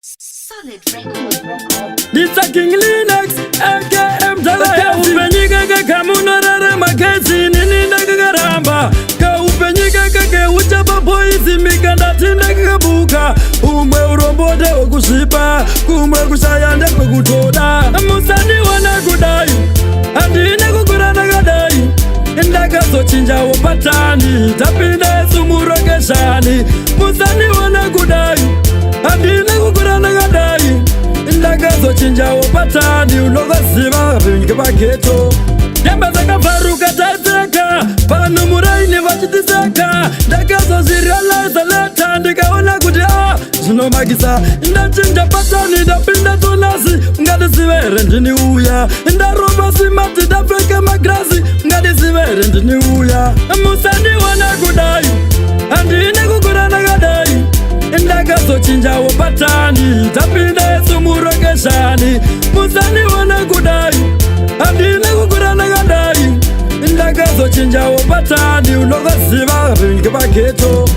Solid record. It's a King Linux, AKM Talaya. Upenyika kaka munarara makesi nini nakakaramba. Ka upenyika kaka uchapa poisi mikanda tinda kakabuka. Umwe urombote wakushipa, kumwe kushayande kwekutoda. Musani wana kudai, andine kukurana kadai. Ndaka sochinja wapatani, tapinda sumurogeshani. Musani wana kudai, andine kukurana kadai. Ndaka sochinja wapatani, unogaziva vingi baketo. Jamba zaka faruka tateka, panu muraini vachitiseka. Ndaka sozirialize leta, ndikaona kuti zinomagisa. Ndachinja patani, ndapinda tonasi, ngadisivere ndini uya. Ndaroma simati, ndapeka magrasi, ngadisivere ndini uya. Musani wana kudai, andine kukurana kadai. Ndaka sochinja wapatani, tapinda sumurogeshani. Musani wana kudai, andine kukurana kadai. Ndaka sochinja wapatani, unogaziva vingi baketo.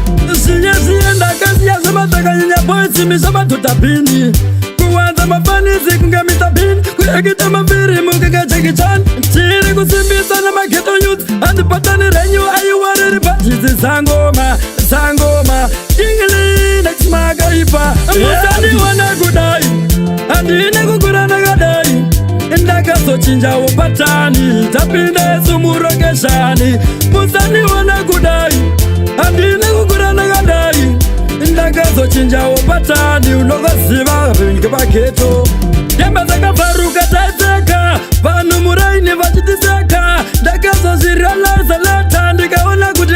Siye ndaka siya sabataka nyinya poisi misama tutapini. Kuwanza mafanisi kungamita pini, kuyakita mafiri mukika chekichan. Chiri kusimbisa na maketo youth, andipatani renyu ayuwariri pachizi sangoma, sangoma. Ingili next magaipa, musani wana kudai, andine kukurana kadai. Ndaka sochinja wapatani, tapinda sumurogeshani. Musani wana kudai, andine kukurana kadai. Ndaka sochinja wapatani, unogaziva vingi baketo. Jamba zaka faruka tateka, panu muraini vachitiseka. Ndaka sozirialize leta, ndikaona kuti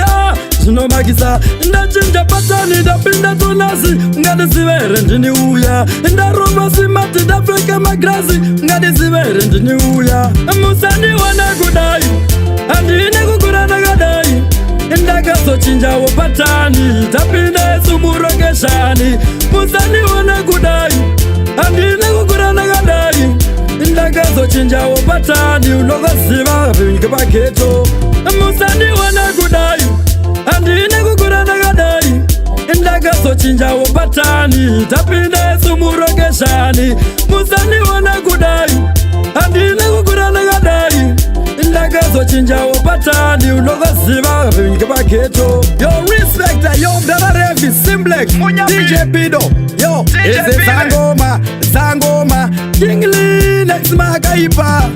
zinomagisa. Ndachinja patani, ndapinda tonasi, ngadisivere ndini uya. Ndaroma simati, ndapeka magrasi, ngadisivere ndini uya. Musani wana kudai, andine kukurana kadai. Ndaka sochinja wapatani, tapinda sumurogeshani. Musani wana kudai, andine kukurana kadai. Ndaka sochinja wapatani, unogaziva vingi baketo. Musani wana kudai, andine kukurana kadai. Ndaka sochinja wapatani, tapinda sumurogeshani. Musani wana kudai, andine kukurana kadai. Ndaka sochinja wapatani, unogaziva vingi baketo. Yo respect, yo brother Revi, Simplex, DJ Pido. Yo, is it Sangoma, Sangoma. King Linux magaipa.